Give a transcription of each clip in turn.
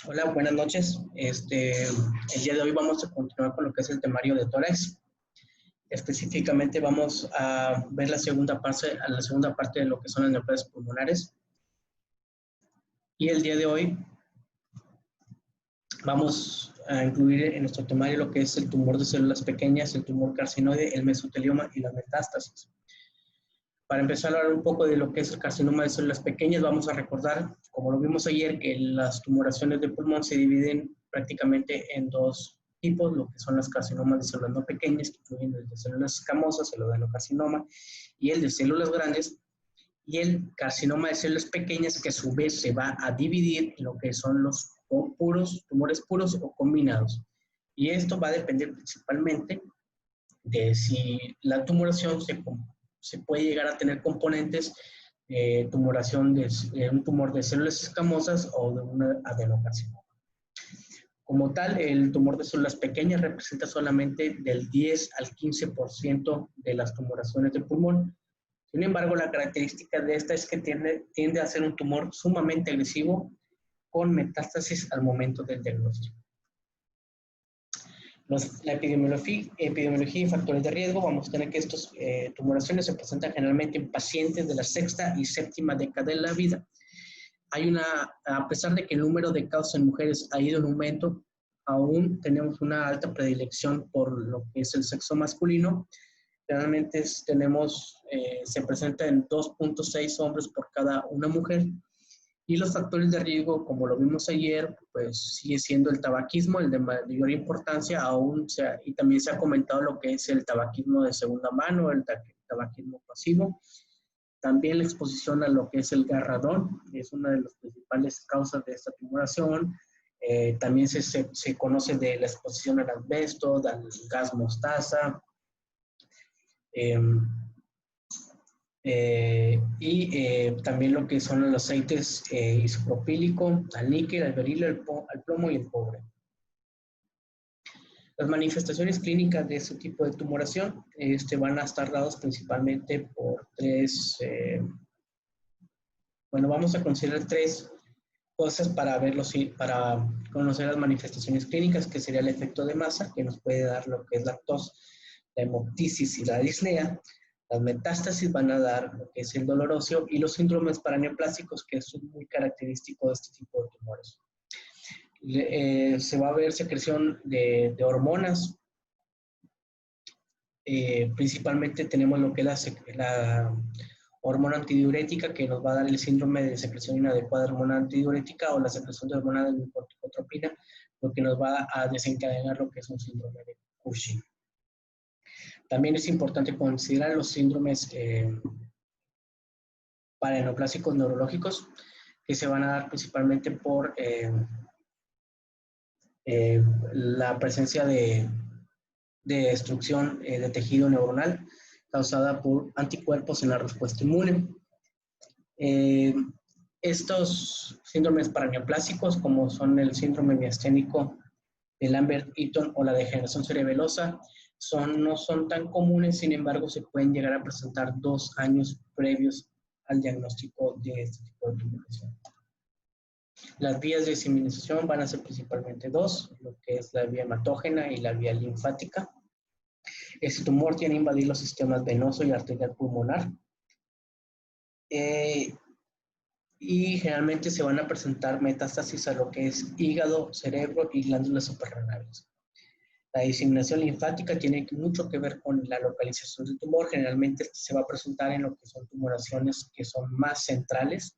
Hola, buenas noches. El día de hoy vamos a continuar con lo que es el temario de tórax. Específicamente vamos a ver la segunda parte de lo que son las neoplasias pulmonares. Y el día de hoy vamos a incluir en nuestro temario lo que es el tumor de células pequeñas, el tumor carcinoide, el mesotelioma y la metástasis. Para empezar a hablar un poco de lo que es el carcinoma de células pequeñas, vamos a recordar, como lo vimos ayer, que las tumoraciones de pulmón se dividen prácticamente en dos tipos, lo que son las carcinomas de células no pequeñas, que incluyen el de células escamosas, el adenocarcinoma, y el de células grandes, y el carcinoma de células pequeñas, que a su vez se va a dividir en lo que son los tumores puros o combinados. Y esto va a depender principalmente de si la tumoración se puede llegar a tener componentes de tumoración de un tumor de células escamosas o de una adenocarcinoma. Como tal, el tumor de células pequeñas representa solamente del 10 al 15% de las tumoraciones de pulmón. Sin embargo, la característica de esta es que tiende a ser un tumor sumamente agresivo con metástasis al momento del diagnóstico. La epidemiología y factores de riesgo, vamos a tener que estas tumoraciones se presentan generalmente en pacientes de la sexta y séptima década de la vida. A pesar de que el número de casos en mujeres ha ido en aumento, aún tenemos una alta predilección por lo que es el sexo masculino. Generalmente se presenta en 2.6 hombres por cada una mujer. Y los factores de riesgo, como lo vimos ayer, pues sigue siendo el tabaquismo, el de mayor importancia, y también se ha comentado lo que es el tabaquismo de segunda mano, el tabaquismo pasivo. También la exposición a lo que es el garradón, es una de las principales causas de esta tumoración. También se conoce de la exposición al asbesto, al gas mostaza. También lo que son los aceites isopropílico, al níquel, al berilio, al plomo y el cobre. Las manifestaciones clínicas de este tipo de tumoración van a estar dadas principalmente por vamos a considerar tres cosas para conocer las manifestaciones clínicas, que sería el efecto de masa, que nos puede dar lo que es la tos, la hemoptisis y la disnea. Las metástasis van a dar lo que es el dolor óseo y los síndromes paraneoplásicos, que es muy característico de este tipo de tumores. Se va a ver secreción de hormonas. Principalmente tenemos lo que es la hormona antidiurética, que nos va a dar el síndrome de secreción inadecuada de hormona antidiurética o la secreción de hormona de corticotropina, lo que nos va a desencadenar lo que es un síndrome de Cushing. También es importante considerar los síndromes paraneoplásicos neurológicos, que se van a dar principalmente por la presencia de destrucción de tejido neuronal causada por anticuerpos en la respuesta inmune. Estos síndromes paraneoplásicos, como son el síndrome miasténico de Lambert-Eaton o la degeneración cerebelosa, no son tan comunes, sin embargo, se pueden llegar a presentar 2 años previos al diagnóstico de este tipo de tumoración. Las vías de diseminación van a ser principalmente dos, lo que es la vía hematógena y la vía linfática. Este tumor tiene que invadir los sistemas venoso y arterial pulmonar. Y generalmente se van a presentar metástasis a lo que es hígado, cerebro y glándulas suprarrenales. La diseminación linfática tiene mucho que ver con la localización del tumor. Generalmente se va a presentar en lo que son tumoraciones que son más centrales.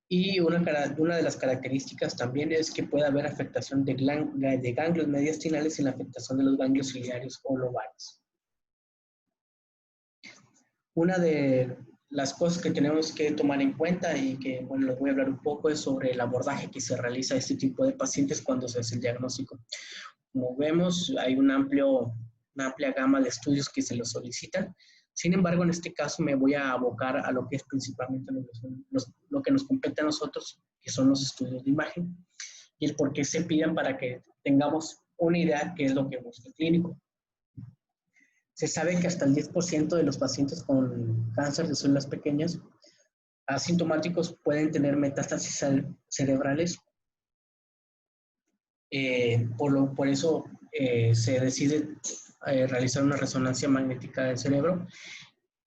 Y una de las características también es que puede haber afectación de ganglios mediastinales y la afectación de los ganglios ciliares o lobales. Una de las cosas que tenemos que tomar en cuenta y que, bueno, les voy a hablar un poco es sobre el abordaje que se realiza a este tipo de pacientes cuando se hace el diagnóstico. Como vemos, hay una amplia gama de estudios que se los solicitan. Sin embargo, en este caso me voy a abocar a lo que es principalmente lo que nos compete a nosotros, que son los estudios de imagen, y el por qué se piden para que tengamos una idea de qué es lo que busca el clínico. Se sabe que hasta el 10% de los pacientes con cáncer de células pequeñas asintomáticos pueden tener metástasis cerebrales. Por eso se decide realizar una resonancia magnética del cerebro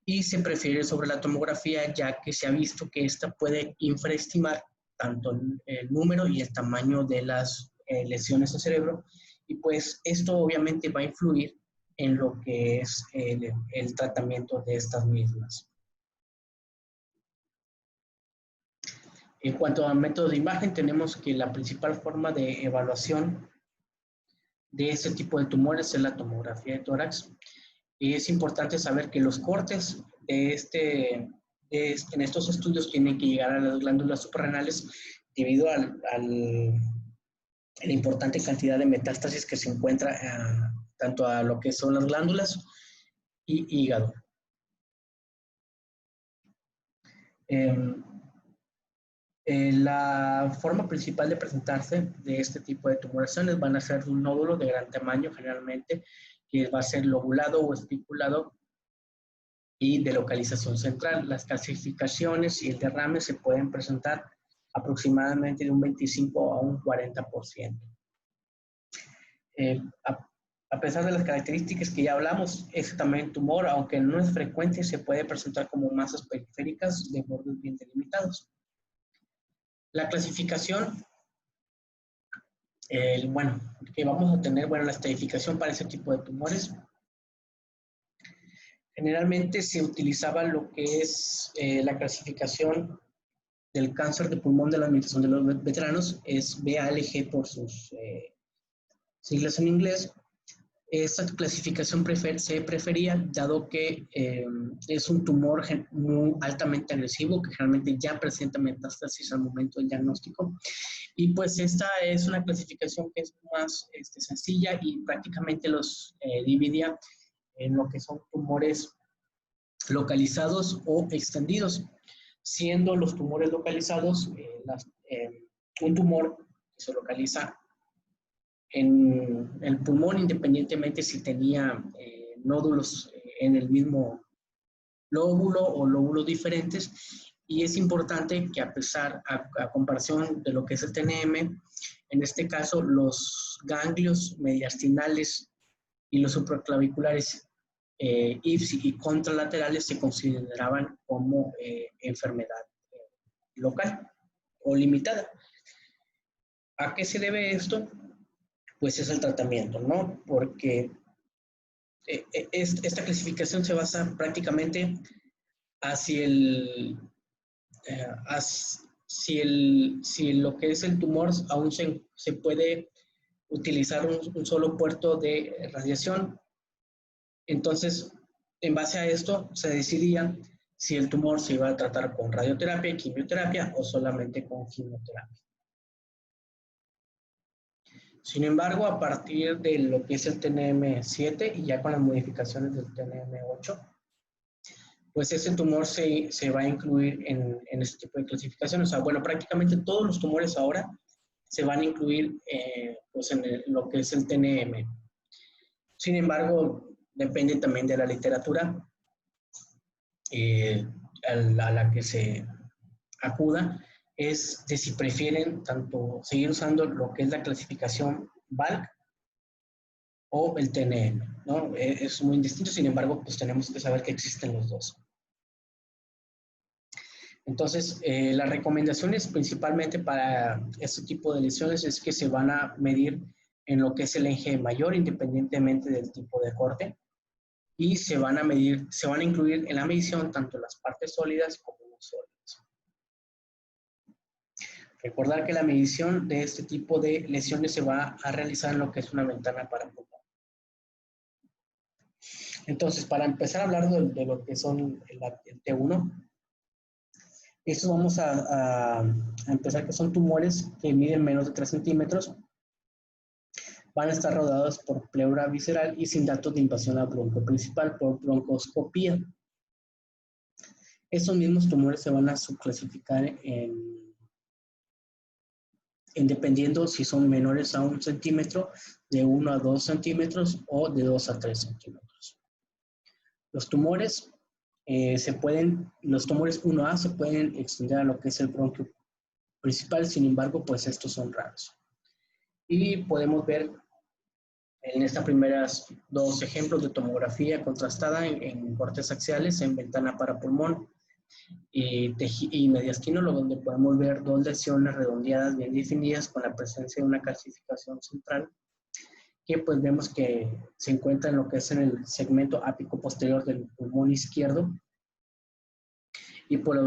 y se prefiere sobre la tomografía, ya que se ha visto que esta puede infraestimar tanto el número y el tamaño de las lesiones al cerebro, y pues esto obviamente va a influir en lo que es el tratamiento de estas mismas. En cuanto al método de imagen, tenemos que la principal forma de evaluación de este tipo de tumores es la tomografía de tórax. Y es importante saber que los cortes de en estos estudios tienen que llegar a las glándulas suprarrenales debido a la importante cantidad de metástasis que se encuentra tanto a lo que son las glándulas y hígado. La forma principal de presentarse de este tipo de tumoraciones van a ser un nódulo de gran tamaño, generalmente, que va a ser lobulado o especulado y de localización central. Las calcificaciones y el derrame se pueden presentar aproximadamente de un 25 a un 40%. A pesar de las características que ya hablamos, ese también tumor, aunque no es frecuente, se puede presentar como masas periféricas de bordes bien delimitados. La clasificación, que vamos a tener, la estratificación para ese tipo de tumores. Generalmente se utilizaba lo que es la clasificación del cáncer de pulmón de la Administración de los Veteranos, es BALG por sus siglas en inglés. Esta clasificación se prefería, dado que es un tumor muy altamente agresivo, que generalmente ya presenta metástasis al momento del diagnóstico. Y pues esta es una clasificación que es más sencilla y prácticamente los dividía en lo que son tumores localizados o extendidos, siendo los tumores localizados un tumor que se localiza en el pulmón, independientemente si tenía nódulos en el mismo lóbulo o lóbulos diferentes. Y es importante que a comparación de lo que es el TNM, en este caso los ganglios mediastinales y los supraclaviculares ipsi y contralaterales se consideraban como enfermedad local o limitada. ¿A qué se debe esto? Pues es el tratamiento, ¿no? Porque esta clasificación se basa prácticamente hacia si lo que es el tumor aún se puede utilizar un solo puerto de radiación. Entonces, en base a esto, se decidía si el tumor se iba a tratar con radioterapia, quimioterapia o solamente con quimioterapia. Sin embargo, a partir de lo que es el TNM7 y ya con las modificaciones del TNM8, pues ese tumor se va a incluir en este tipo de clasificación. O sea, prácticamente todos los tumores ahora se van a incluir pues en lo que es el TNM. Sin embargo, depende también de la literatura a la que se acuda, es de si prefieren tanto seguir usando lo que es la clasificación BALC o el TNM, ¿no? Es muy distinto, sin embargo, pues tenemos que saber que existen los dos. Entonces, las recomendaciones principalmente para este tipo de lesiones es que se van a medir en lo que es el eje mayor, independientemente del tipo de corte, y se van a incluir en la medición tanto las partes sólidas como no sólidas. Recordar que la medición de este tipo de lesiones se va a realizar en lo que es una ventana parapulmonar. Entonces, para empezar a hablar de lo que son el T1, estos vamos a empezar que son tumores que miden menos de 3 centímetros, van a estar rodeados por pleura visceral y sin datos de invasión al bronco principal por broncoscopía. Estos mismos tumores se van a subclasificar dependiendo si son menores a 1 centímetro, de 1 a 2 centímetros o de 2 a 3 centímetros. Los tumores los tumores 1A se pueden extender a lo que es el bronquio principal, sin embargo, pues estos son raros. Y podemos ver en estas primeras dos ejemplos de tomografía contrastada en cortes axiales, en ventana para pulmón y mediastino, donde podemos ver dos lesiones redondeadas bien definidas con la presencia de una calcificación central, que pues vemos que se encuentra en lo que es en el segmento ápico posterior del pulmón izquierdo. Y pues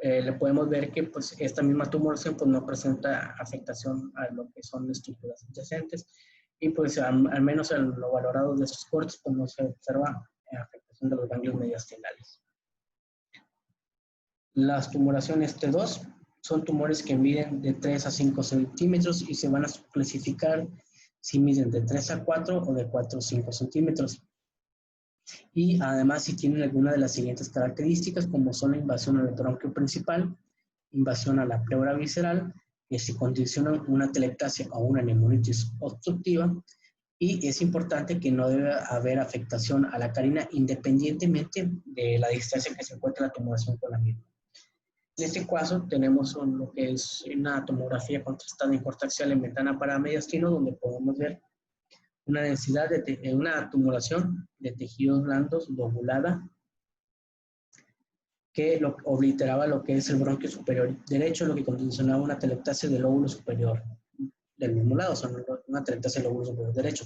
le podemos ver que pues esta misma tumoración pues no presenta afectación a lo que son estructuras adyacentes, y pues al menos en lo valorado de estos cortes pues no se observa afectación de los ganglios mediastinales. Las tumoraciones T2 son tumores que miden de 3 a 5 centímetros y se van a clasificar si miden de 3 a 4 o de 4 a 5 centímetros. Y además si tienen alguna de las siguientes características, como son la invasión al bronquio principal, invasión a la pleura visceral, que se condiciona una telectasia o una neumonitis obstructiva, y es importante que no debe haber afectación a la carina independientemente de la distancia que se encuentre la tumoración con la misma. En este caso tenemos lo que es una tomografía contrastada en corte axial en ventana para mediastino, donde podemos ver una densidad una tumoración de tejidos blandos lobulada que obliteraba lo que es el bronquio superior derecho, lo que condicionaba una telectasia del lóbulo superior del mismo lado, o sea, una telectasia del lóbulo superior derecho.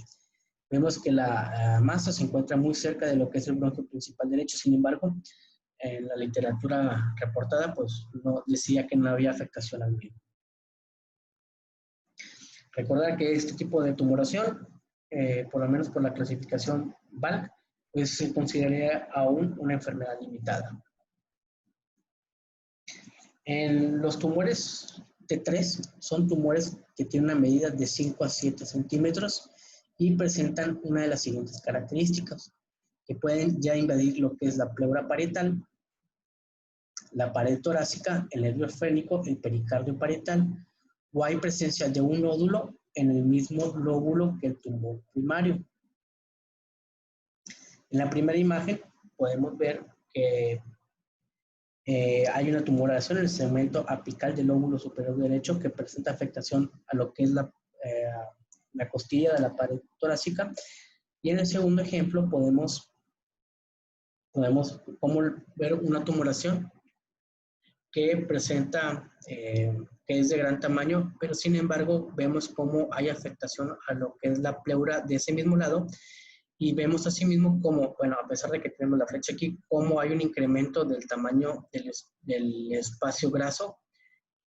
Vemos que la masa se encuentra muy cerca de lo que es el bronquio principal derecho, sin embargo, en la literatura reportada, pues no decía que no había afectación al mismo. Recordar que este tipo de tumoración, por lo menos por la clasificación BALC, pues se consideraría aún una enfermedad limitada. En los tumores T3 son tumores que tienen una medida de 5 a 7 centímetros y presentan una de las siguientes características, que pueden ya invadir lo que es la pleura parietal, la pared torácica, el nervio esfénico, el pericardio parietal, o hay presencia de un nódulo en el mismo lóbulo que el tumor primario. En la primera imagen podemos ver que hay una tumoración en el segmento apical del lóbulo superior derecho que presenta afectación a lo que es la costilla de la pared torácica. Y en el segundo ejemplo podemos ver una tumoración que presenta, que es de gran tamaño, pero sin embargo vemos cómo hay afectación a lo que es la pleura de ese mismo lado, y vemos asimismo cómo, bueno, a pesar de que tenemos la flecha aquí, cómo hay un incremento del tamaño del espacio graso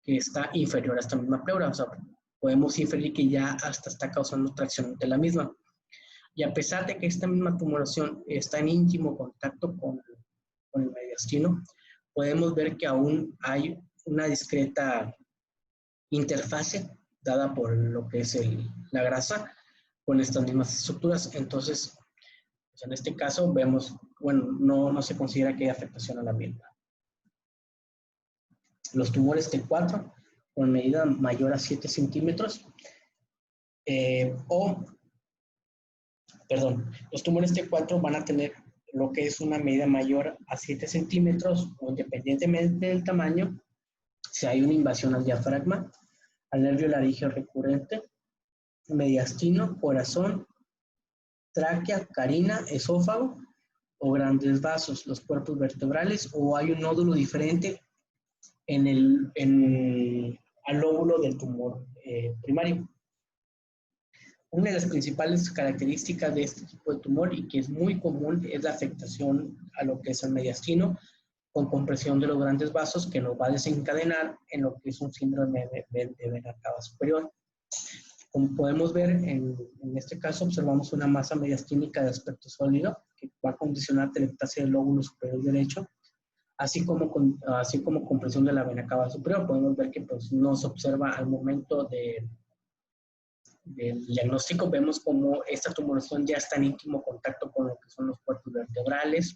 que está inferior a esta misma pleura. O sea, podemos inferir que ya hasta está causando tracción de la misma. Y a pesar de que esta misma tumoración está en íntimo contacto con el mediastino, podemos ver que aún hay una discreta interfase dada por lo que es la grasa con estas mismas estructuras. Entonces, pues en este caso vemos, bueno, no se considera que hay afectación a la misma. Los tumores T4 con medida mayor a 7 centímetros los tumores T4 van a tener lo que es una medida mayor a 7 centímetros, o independientemente del tamaño, si hay una invasión al diafragma, al nervio laríngeo recurrente, mediastino, corazón, tráquea, carina, esófago o grandes vasos, los cuerpos vertebrales, o hay un nódulo diferente al lóbulo del tumor primario. Una de las principales características de este tipo de tumor, y que es muy común, es la afectación a lo que es el mediastino, con compresión de los grandes vasos, que nos va a desencadenar en lo que es un síndrome de vena cava superior. Como podemos ver, en este caso observamos una masa mediastínica de aspecto sólido que va a condicionar telectasia del lóbulo superior derecho, así como compresión de la vena cava superior. Podemos ver que pues, no se observa al momento del diagnóstico. Vemos como esta tumoración ya está en íntimo contacto con lo que son los cuerpos vertebrales,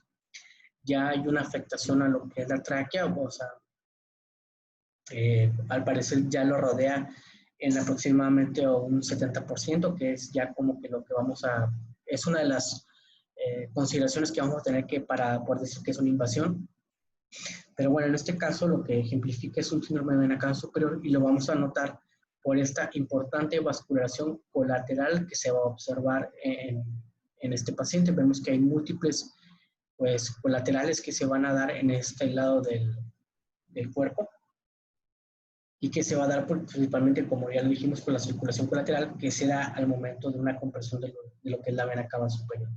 ya hay una afectación a lo que es la tráquea, o sea, al parecer ya lo rodea en aproximadamente un 70%, que es ya como que lo que es una de las consideraciones que vamos a tener que para poder decir que es una invasión. Pero bueno, en este caso lo que ejemplifica es un síndrome de vena cava superior y lo vamos a notar por esta importante vascularización colateral que se va a observar en este paciente. Vemos que hay múltiples pues, colaterales que se van a dar en este lado del cuerpo y que se va a dar principalmente, como ya lo dijimos, con la circulación colateral que se da al momento de una compresión de lo que es la vena cava superior.